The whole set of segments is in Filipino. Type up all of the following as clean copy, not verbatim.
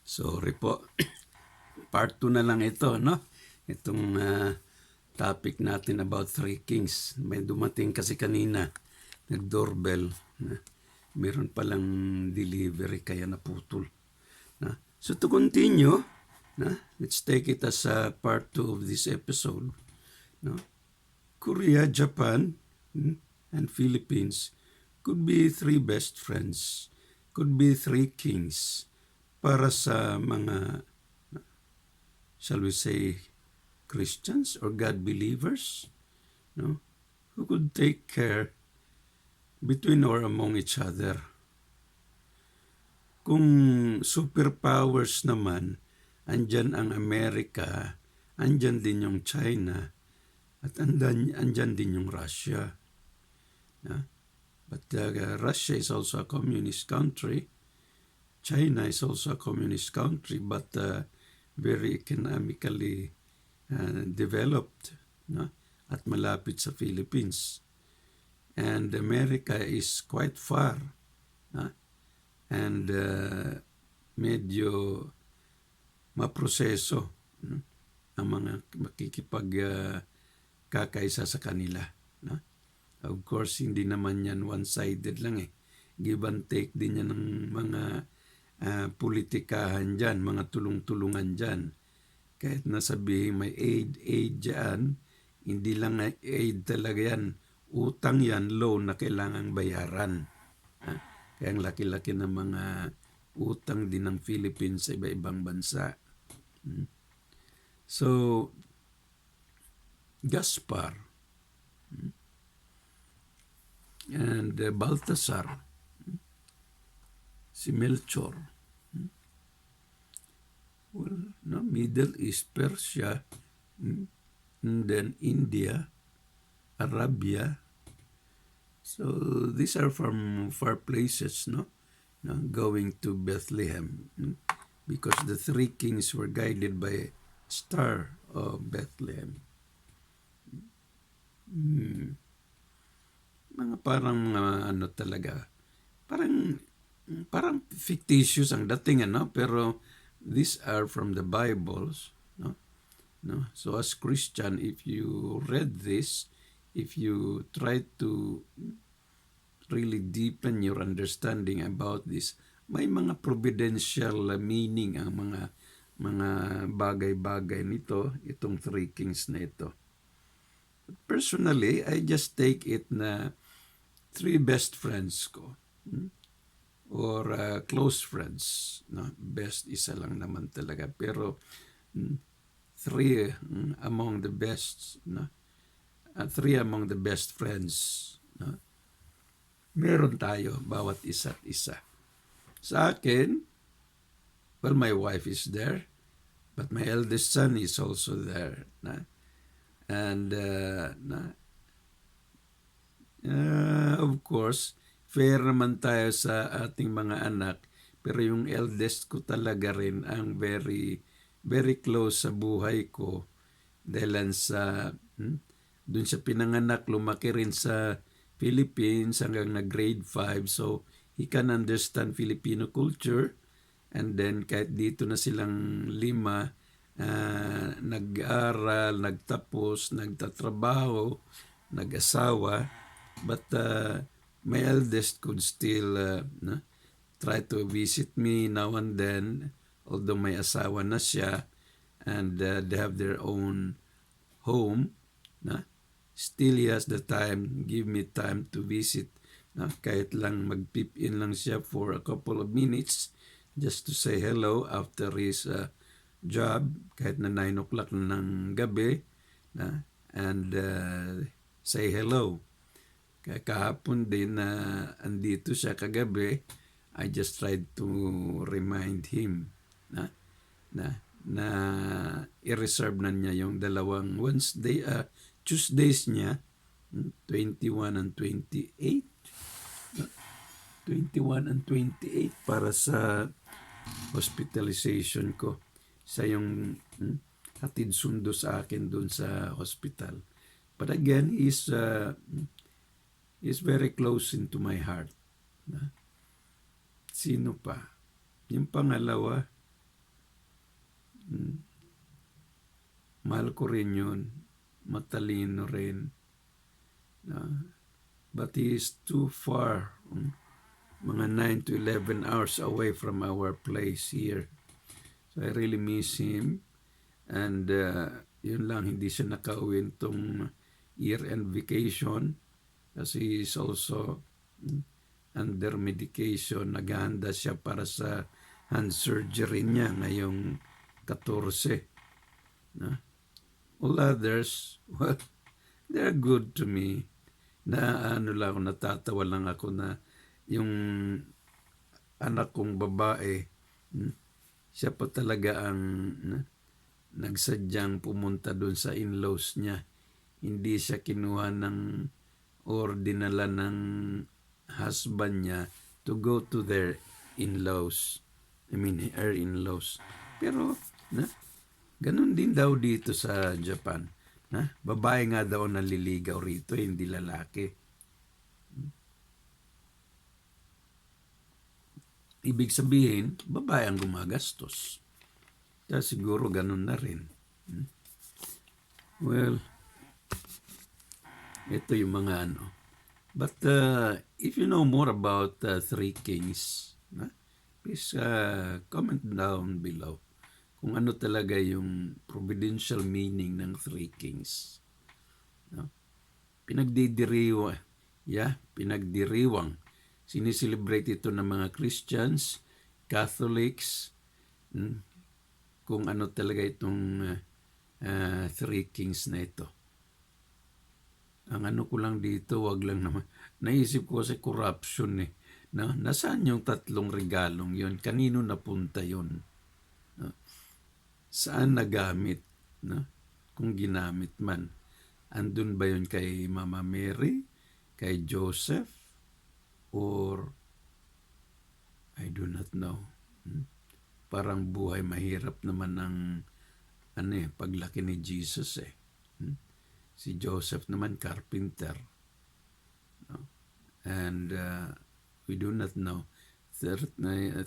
Sorry po. Part 2 na lang ito, no? Itong topic natin about Three Kings. May dumating kasi kanina, nag-doorbell. Meron palang delivery kaya naputol. So to continue, let's take it as part 2 of this episode. No? Korea, Japan, and Philippines could be three best friends, could be three kings para sa mga, shall we say, Christians or God believers, no, who could take care between or among each other. Kung superpowers naman, andyan ang Amerika, andyan din yung China, at andyan din yung Russia. But Russia is also a communist country. China is also a communist country, but very economically developed, no? At malapit sa Philippines. And America is quite far. And medyo maproseso ang mga makikipagkakaisa sa kanila. Of course, hindi naman yan one-sided lang eh. Give and take din yan ng mga politikahan dyan, mga tulong-tulungan dyan. Kahit nasabihin may aid dyan, hindi lang aid talaga yan. Utang yan, loan na kailangang bayaran. Kaya ang laki-laki ng mga utang din ng Philippines sa iba-ibang bansa. So, Gaspar and Balthasar, si Melchor, well, no, Middle East, Persia, and then India, Arabia. So these are from far places, no, going to Bethlehem, because the three kings were guided by a star of Bethlehem. Mga parang ano talaga, parang fictitious ang dating, ano, pero these are from the Bibles, no? So as Christian, if you read this, if you try to really deepen your understanding about this, may mga providential meaning ang mga bagay-bagay nito, itong three kings na ito. Personally, I just take it na three best friends ko, or close friends, no? Best isa lang naman talaga, pero three among the best, no? Three among the best friends, no? Meron tayo, bawat isa't isa. Sa akin, well, my wife is there, but my eldest son is also there. And of course, fair naman tayo sa ating mga anak, pero yung eldest ko talaga rin ang very, very close sa buhay ko. Dahil sa, dun siya pinanganak, lumaki rin sa Philippines hanggang na grade 5. So, he can understand Filipino culture. And then, kahit dito na silang 5, nag-aral, nagtapos, nagtatrabaho, nag-asawa. But my eldest could still try to visit me now and then, although may asawa na siya, and they have their own home, still he has the time, give me time to visit, kahit lang mag-peep in lang siya for a couple of minutes, just to say hello after his job, kahit na 9 o'clock ng gabi, and say hello. Kaya kahapon din na andito siya kagabi, I just tried to remind him na i-reserve na niya yung dalawang Tuesdays niya, 21 and 28. 21 and 28 para sa hospitalization ko. Sa yung hatid sundo sa akin dun sa hospital. But again, is very close into my heart. Sino pa? Yung pangalawa, mahal ko rin yun. Matalino rin. But he is too far. Mga 9 to 11 hours away from our place here. So I really miss him. And yun lang, hindi siya nakauwi itong year-end vacation. Kasi he is also under medication. Naghahanda siya para sa hand surgery niya ngayong 14. All others, well, they're good to me. Na lang ako, natatawa lang ako na yung anak kong babae, siya pa talaga ang nagsadyang pumunta doon sa in-laws niya. Hindi siya kinuha ng or dinala ng husband niya to go to their in-laws. I mean, her in-laws. Pero, ganun din daw dito sa Japan. Babae nga daw naliligaw rito, hindi lalaki. Ibig sabihin, babae ang gumagastos. Kaya siguro ganun na rin. Well, ito yung mga ano. But if you know more about Three Kings, please comment down below kung ano talaga yung providential meaning ng Three Kings. Pinagdiriwang. Sineselebrate ito ng mga Christians, Catholics, kung ano talaga itong Three Kings na ito. Ang ano ko lang dito, wag lang naman. Naisip ko kasi corruption eh. Nasaan yung 3 regalong yun? Kanino napunta yun? Saan nagamit? Kung ginamit man. Andun ba yun kay Mama Mary? Kay Joseph? Or I do not know. Parang buhay mahirap naman ang paglaki ni Jesus eh. Si Joseph naman carpenter. And we do not know. 33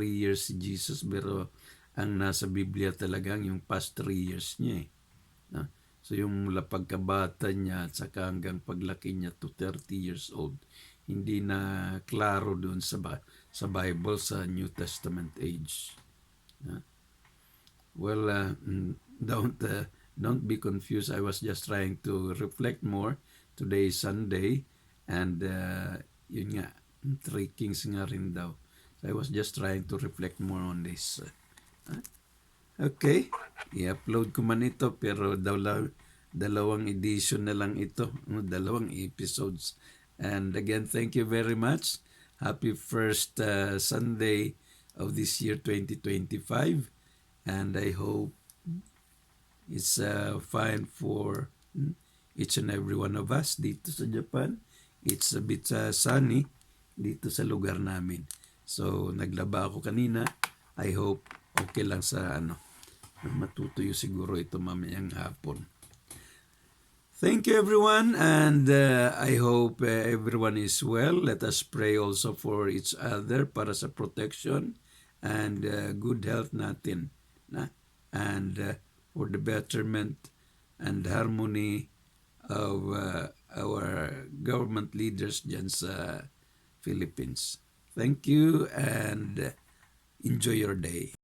years si Jesus, pero ang nasa Biblia talagang yung past 3 years niya eh. So yung mula pagkabata niya at saka hanggang paglaki niya to 30 years old, hindi na klaro doon sa Bible, sa New Testament age. Well, don't be confused. I was just trying to reflect more. Today is Sunday, and yun nga, Three Kings nga rin daw. So I was just trying to reflect more on this. Okay, i-upload ko man ito, pero dalawang edition na lang ito, 2 episodes. And again, thank you very much. Happy first Sunday of this year 2025. And I hope it's fine for each and every one of us dito sa Japan. It's a bit sunny dito sa lugar namin. So, naglaba ako kanina. I hope okay lang sa matutuyo siguro ito mamayang hapon. Thank you everyone, and I hope everyone is well. Let us pray also for each other para sa protection and good health natin. And for the betterment and harmony of our government leaders dyan sa Philippines. Thank you and enjoy your day.